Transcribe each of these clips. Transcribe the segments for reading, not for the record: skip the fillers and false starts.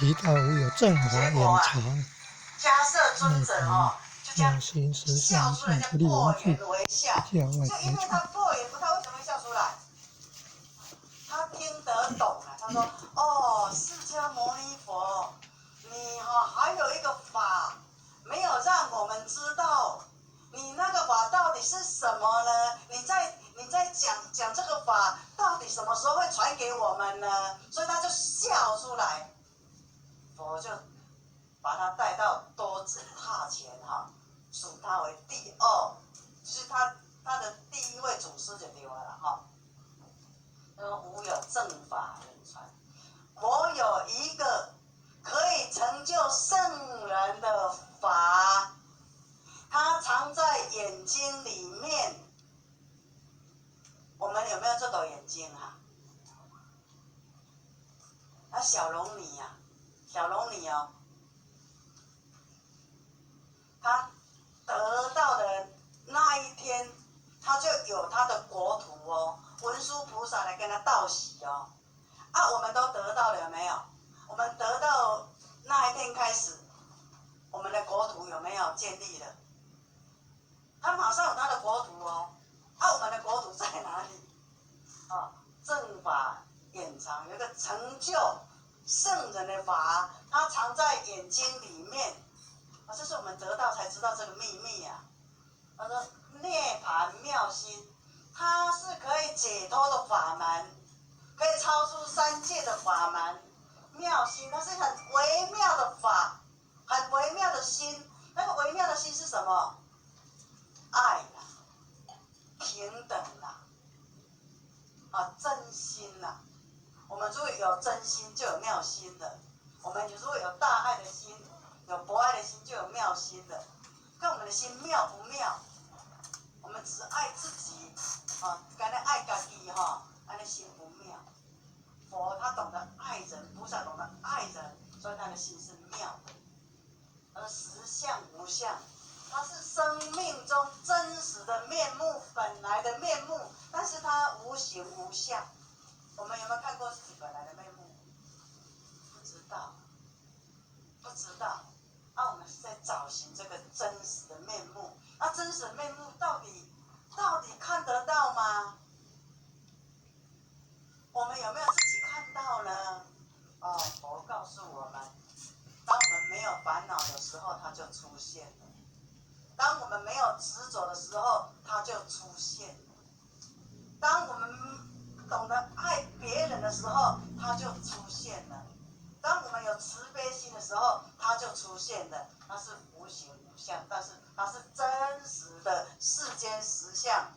提到无有正法眼藏，迦摄尊者就这样妙心实笑相出来，性不立文字，破颜为笑。教外就因为别处。他破颜，他为什么会笑出来？他听得懂了，他说：“哦，释迦牟尼佛，你还有一个法没有让我们知道，你那个法到底是什么呢？你在讲这个法，到底什么时候会传给我们呢？”所以他就笑出来，佛就把他带到多子榻前数他为第二，就是他的第一位祖师就对了无有正法人传，我有一个可以成就圣人的法，它藏在眼睛里面。我们有没有这朵眼睛小龙女小龙女他得到的那一天，他就有他的国土文殊菩萨来跟他道喜我们都得到了有没有？我们得到那一天开始，我们的国土有没有建立了？他马上有他的国土我们的国土在哪里？正法眼藏，有一个成就圣人的法，它藏在眼睛里面这是我们得到才知道这个秘密他说涅槃妙心，它是可以解脱的法门，可以超出三界的法门。妙心，它是很微妙的法，很微妙的心。那个微妙的心是什么？爱平等真心我们如果有真心，就有妙心的。我们如果有大爱的心，有博爱的心，就有妙心的。看我们的心妙不妙？我们只爱自己跟他爱自己那个心不妙。佛他懂得爱人，菩萨懂得爱人，所以他的心是妙的。而实相无相，它是生命中真实的面目，本来的面目，但是它无形无相。我们有没有看过自己本来的面目？不知道，不知道。我们是在找寻这个真实的面目。真实的面目到底看得到吗？我们有没有自己看到呢？佛告诉我们，当我们没有烦恼的时候，它就出现了；当我们没有执着的时候，它就出现了；当我们懂得爱别人的时候，它就出现了；当我们有慈悲心的时候，它就出现了。它是无形无相，但是它是真实的世间实相，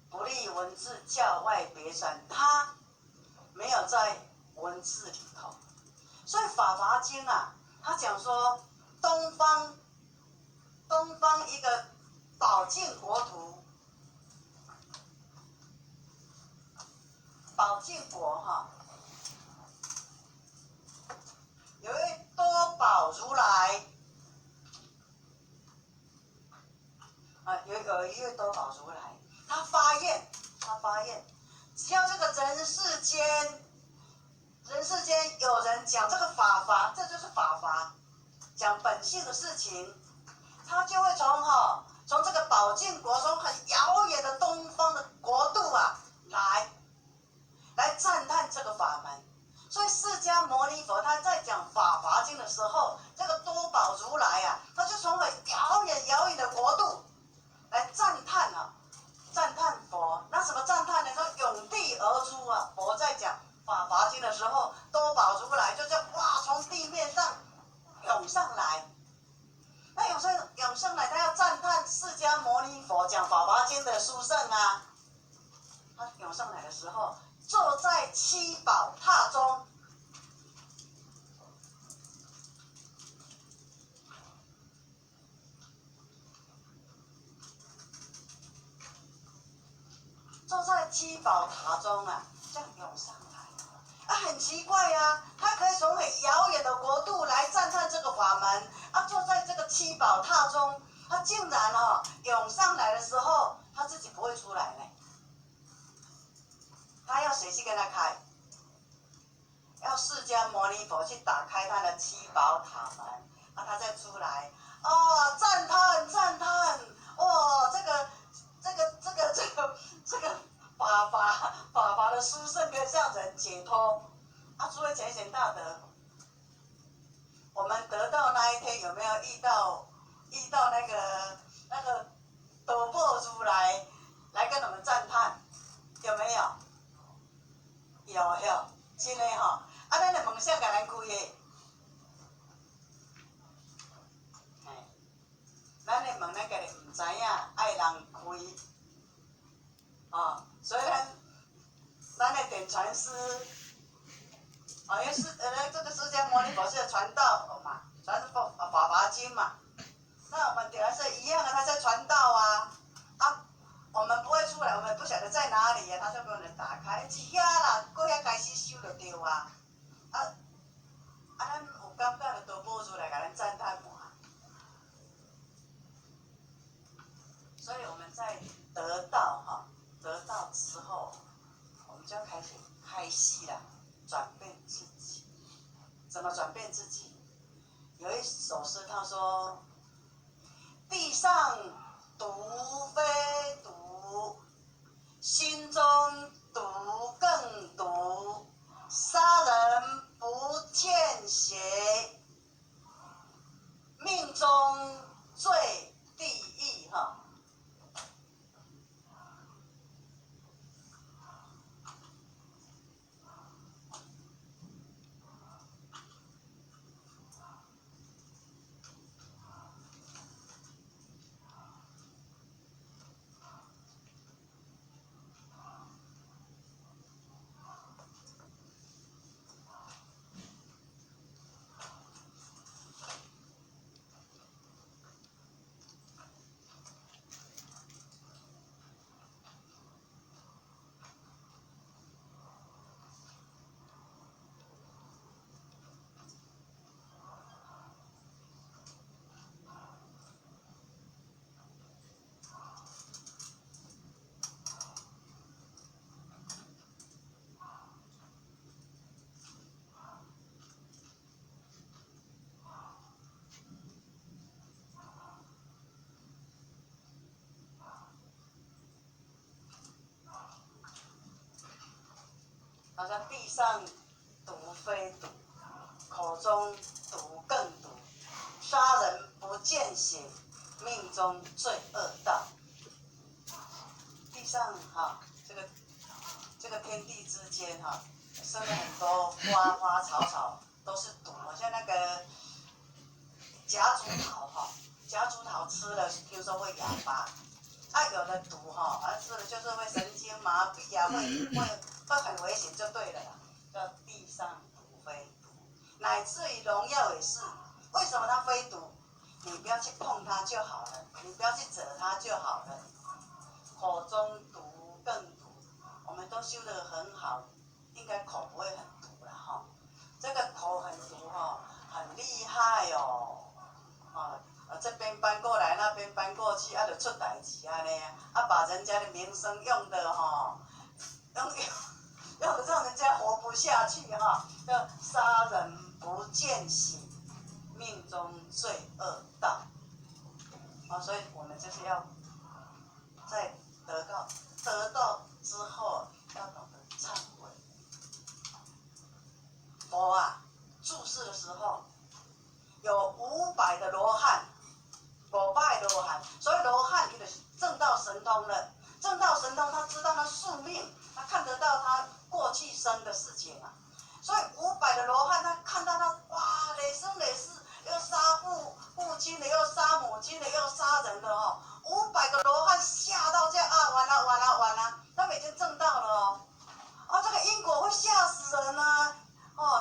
不立文字，教外别传，它没有在文字里头。所以《法华经》他讲说，东方一个宝镜国土，宝镜国有一位多宝如来有一位多宝如来，他发愿，只要这个人世间有人讲这个法，这就是法华，讲本性的事情，他就会从这个宝镜国，从很遥远的东方的国度来赞叹这个法门。所以释迦牟尼佛他在讲《法华经》的时候，这个多宝如来他就从很遥远的国度来赞叹佛。那什么赞叹呢？说涌地而出佛在讲《法华经》的时候，多宝如来就从地面上涌上来。那涌上来，他要赞叹释迦牟尼佛讲《法华经》的殊胜他涌上来的时候，坐在七宝塔中，七宝塔中这样涌上来很奇怪他可以从很遥远的国度来赞叹这个法门坐在这个七宝塔中，他竟然涌上来的时候，他自己不会出来呢。他要谁去跟他开？要释迦牟尼佛去打开他的七宝塔门，啊，他再出来，赞叹赞叹，哇，这个法的殊胜可以让人解脱，啊，诸位浅显大德，我们得到那一天有没有遇到那个斗破如来来跟我们赞叹，有没有？有，真的吼，啊，咱的梦想甲咱开的，咱的门咱家己唔知影，爱人开，所以咱的点传师，因为这个释迦牟尼佛是传道嘛，传法华经嘛，那我们点传是一样的，他在传道啊，我们不会出来，我们不晓得在哪里他就给我们打开，一遐啦，过遐开始修就对啊，咱有感觉就多播出来，甲咱赞叹嘛。所以我们在得到之后，我们就要开始开戏了，转变自己。怎么转变自己？有一首诗，他说：“地上毒非毒，心中毒更毒。杀人不见血，命中坠地狱。”哈。好像地上毒非毒，口中毒更毒，杀人不见血，命中罪恶道。地上这个天地之间生了很多花花草草都是毒，像那个夹竹桃夹竹桃吃了听说会哑巴，有的毒吃了就是会神经麻痹啊，会很危险就对了啦，叫地上毒非毒，乃至于农药也是，为什么它非毒？你不要去碰它就好了，你不要去惹它就好了。口中毒更毒，我们都修得很好，应该口不会很毒了哈。这个口很毒很厉害哦，这边搬过来，那边搬过去，就出代志安尼把人家的名声用的用的让人家活不下去叫杀人不见血，命中罪恶道。所以我们就是要在得到之后，要懂得忏悔。佛住世的时候，有500的罗汉，500罗汉，所以罗汉就是正道神通了。正道神通，他知道他宿命，他看得到他过去生的事情所以500的罗汉，他看到他哇，累生累世，又杀父亲的，又杀母亲的，又杀人的500个罗汉吓到这样完了，他们已经证道了这个因果会吓死人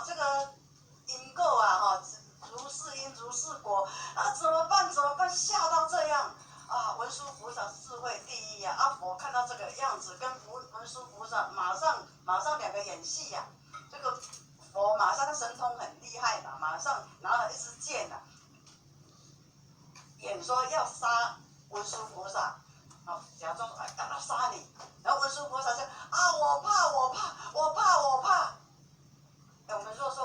这个因果如是因如是果怎么办？吓到这样文殊菩萨智慧第一佛看到这个样子，跟文殊菩萨马上2个演戏这个佛马上他神通很厉害嘛，马上拿了一支箭演说要杀文殊菩萨假装要杀你，然后文殊菩萨就我怕。我们如果说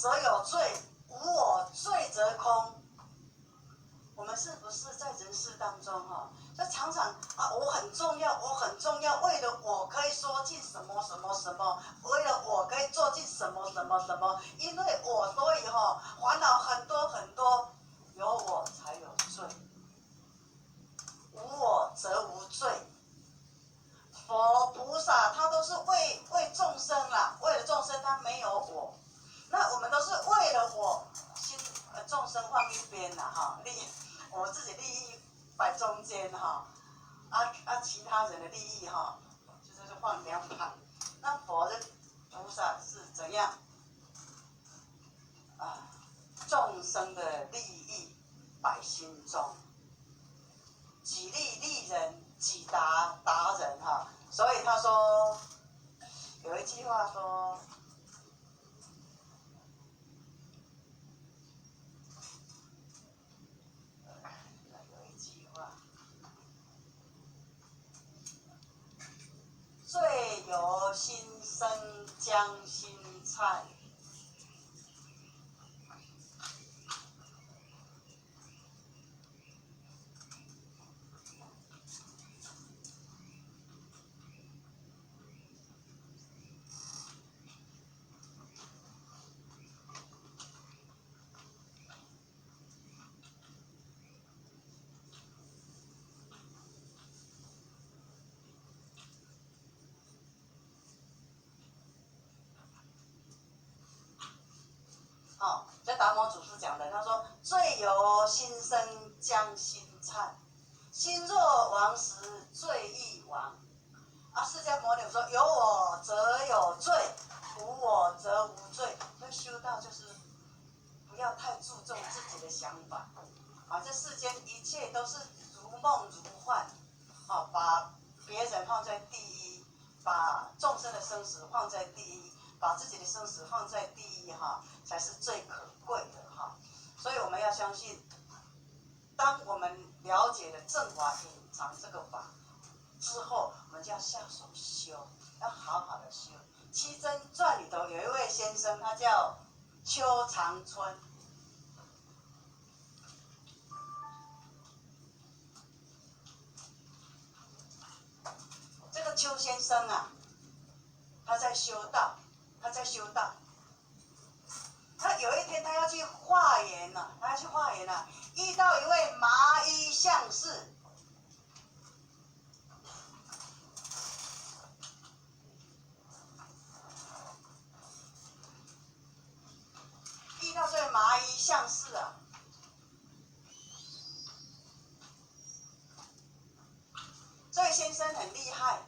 则有罪，无我罪则空。我们是不是在人世当中哈，就常常啊，我很重要，我很重要，为了我可以说尽什么什么什么，为了我可以做尽什么什么什么，因为我所以哈烦恼很多很多，有我才有罪，无我则无罪。佛菩萨他都是为众生啦，为了众生他没有我，那我们都是为了我，众生放一边啦哈，我自己利益摆中间哈，其他人的利益哈，就是放两旁。那佛的菩萨是怎样？众生的利益摆心中，己利利人，己达人哈。所以他说，有一句话说。罪由心生将心菜。这达摩祖师讲的，他说：“罪由心生将心忏，心若亡时罪亦亡。”释迦牟尼说：“有我则有罪，无我则无罪。”所以修道就是不要太注重自己的想法。这世间一切都是如梦如幻。把别人放在第一，把众生的生死放在第一，把自己的生死放在第一才是最可贵的所以我们要相信，当我们了解了正法隐藏这个法之后，我们就要下手修，要好好的修。七真传里头有一位先生，他叫邱长春。这个邱先生他在修道，他有一天他要去化缘了，遇到一位麻衣相士。遇到这位麻衣相士这位先生很厉害，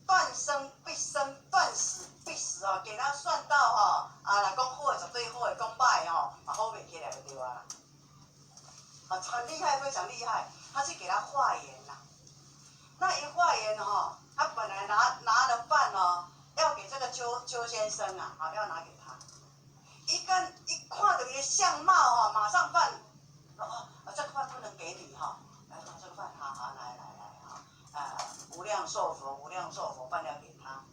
断生必生，断死必死给他算到若讲好的绝对好的，讲歹好袂起来就对啦。很厉害，非常厉害。他去给他化缘那一化缘他本来拿了饭要给这个邱先生要拿给他。一看到他的相貌马上饭这个饭不能给你来这个饭好来无量寿佛，无量寿佛，饭要给他。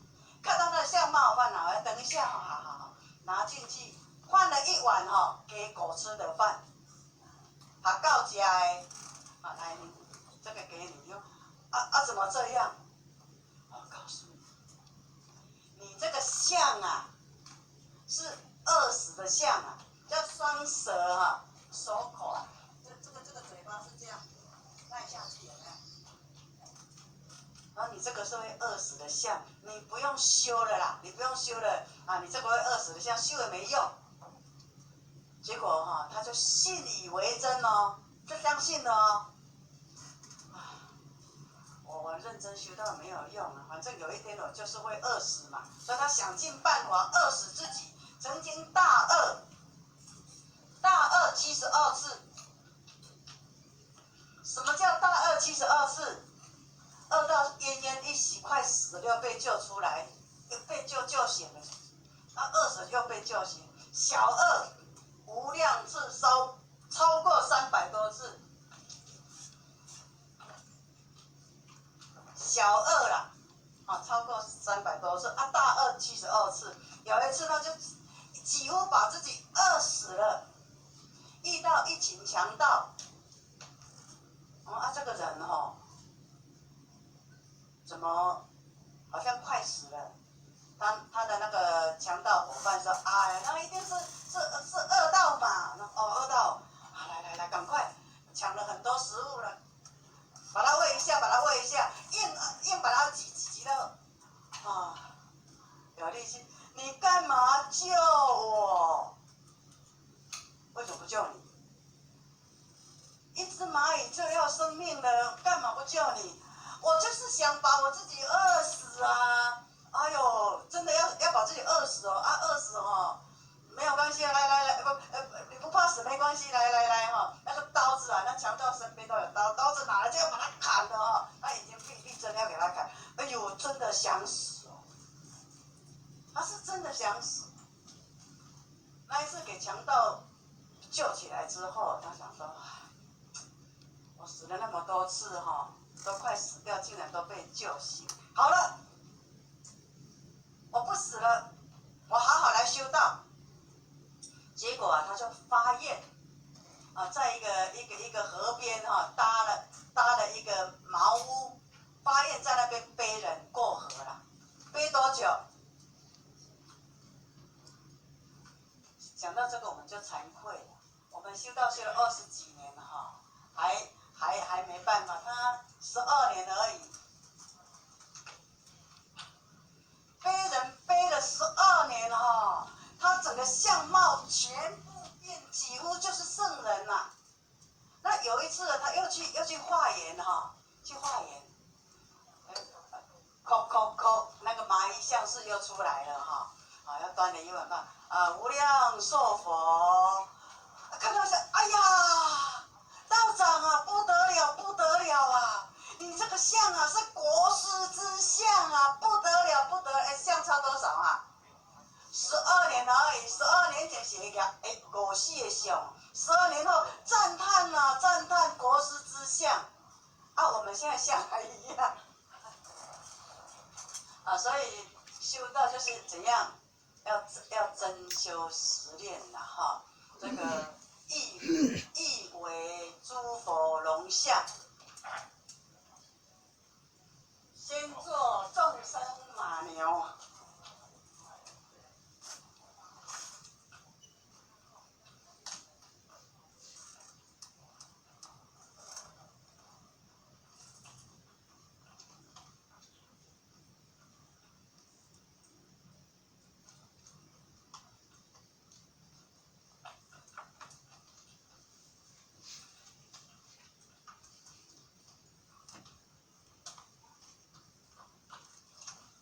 看到他的相貌，饭拿，等一下，好，拿进去，换了一碗给狗吃的饭，到家来，这个给你用，怎么这样？我告诉你，你这个相是饿死的相叫双舌手口这个嘴巴是这样带下去有没有？然后你这个是会饿死的相，你不用修了啦，你这个会饿死的相修也没用。结果他就信以为真就相信了我认真修道没有用反正有一天我就是会饿死嘛，所以他想尽办法饿死自己，曾经大饿72次。什么叫大饿72次？饿到奄奄一息，快死了又被救出来，又被救醒了。饿死又被救醒。小饿无量次，超过300多次。小饿超过300多次大饿72次。有一次他就几乎把自己饿死了。遇到一群强盗，这个人怎么好像快死了？他的那个强盗伙伴说：“哎，那一定是饿到嘛，饿到，来，赶快抢了很多食物了，把它喂一下，硬把它挤到有力气。你干嘛救我？为什么不救你？一只蚂蚁就要生命了，干嘛不救你？我就是想把我自己饿死啊！哎呦，真的要把自己饿死哦！饿死没有关系，来，你不怕死没关系，来那个刀子那强盗身边都有刀，刀子拿来就要把他砍了他已经立正要给他砍，哎呦，真的想死哦！他是真的想死。那一次给强盗救起来之后，他想说，我死了那么多次都快死掉，竟然都被救醒。好了，我不死了，我好好来修道。结果他就发愿在一个河边搭了一个茅屋，发愿在那边背人过河了。背多久？讲到这个我们就惭愧了，我们修道修了20几年了还没办法，他12年而已，背人背了12年他整个相貌全部变，几乎就是圣人呐。那有一次他又去化缘去化缘，那个蚂蚁相士又出来了要端了一碗饭无量寿佛，看到是哎呀，道长不得了啊！你这个相是国师之相不得了，相差多少12年而已，12年前写一个5世的相，12年后赞叹国师之相我们现在相还一样所以修道就是怎样，要真修实练这个亦为诸佛龙象，先做众生马牛。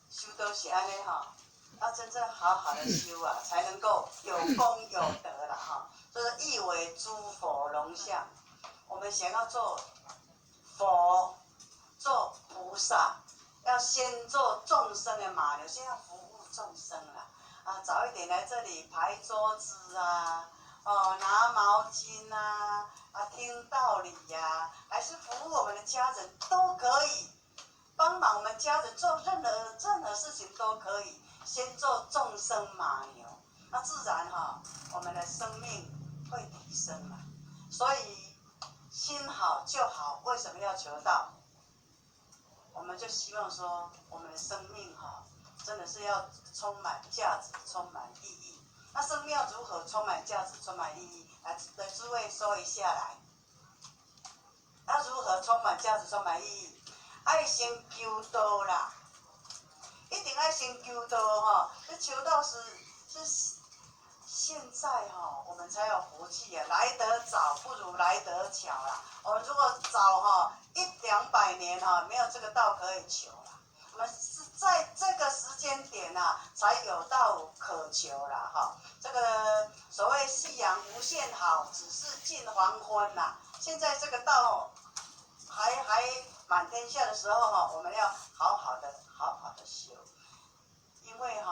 修都是安尼要真正好好的修才能够有功有德了就是亦为诸佛龙象。我们想要做佛，做菩萨，要先做众生的马牛，先要服务众生了早一点来这里排桌子拿毛巾听道理还是服务我们的家人都可以。帮忙我们家人做任何事情都可以，先做众生马牛，那自然我们的生命会提升了。所以心好就好，为什么要求道？我们就希望说，我们的生命真的是要充满价值，充满意义。那生命要如何充满价值、充满意义？来，诸位说一下来。要如何充满价值、充满意义？爱先求道啦，一定要先求道这求道是现在我们才有福气来得早不如来得巧啦。我们如果早100-200年没有这个道可以求啦。我们是在这个时间点才有道可求啦这个所谓夕阳无限好，只是近黄昏啦。现在这个道还满天下的时候我们要好好的修。因为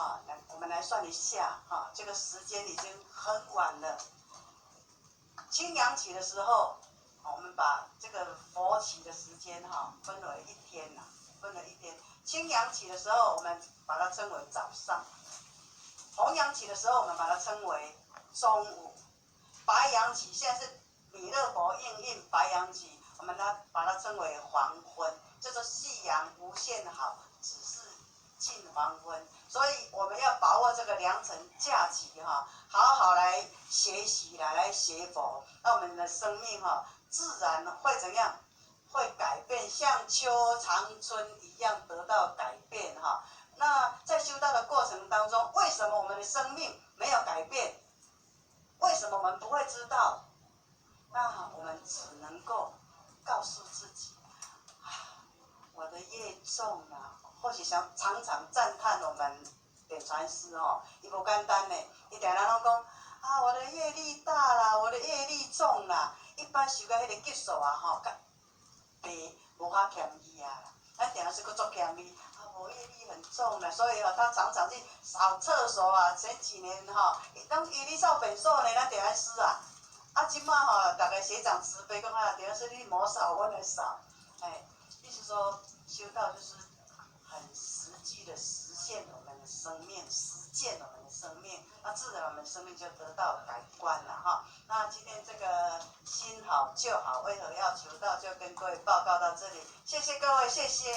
我们来算一下这个时间已经很晚了。青阳期的时候我们把这个佛期的时间分为一天。青阳期的时候我们把它称为早上。红阳期的时候，我们把它称为中午；白阳期现在是弥勒佛应运白阳期，我们把它称为黄昏。就是夕阳无限好，只是近黄昏。所以我们要把握这个良辰佳期哈，好好来学习来学佛，那我们的生命哈，自然会怎样？会改变，像秋长春一样得到改变哈。那在修道的过程当中，为什么我们的生命没有改变？为什么我们不会知道？那我们只能够告诉自己，我的业重啊，或许常常赞叹我们点传师哦，伊无简单呢，伊定人拢讲啊，我的业力大啦，我的业力重啦，一般修到迄个级数啊吼，较低，无法欠伊啊。咱定是佫足欠伊，我业力很重啦，所以哦，他常常去扫厕所啊。前几年哈，当伊咧扫便所呢，咱点传师啊，即马吼，大家学长慈悲讲啊，点传师你莫扫，我来扫，意思说修道就是很实际的实现我们的生命，实践我们的生命，那自然我们生命就得到改观了哈。那今天这个心好就好，为何要求道？就跟各位报告到这里，谢谢各位，谢谢。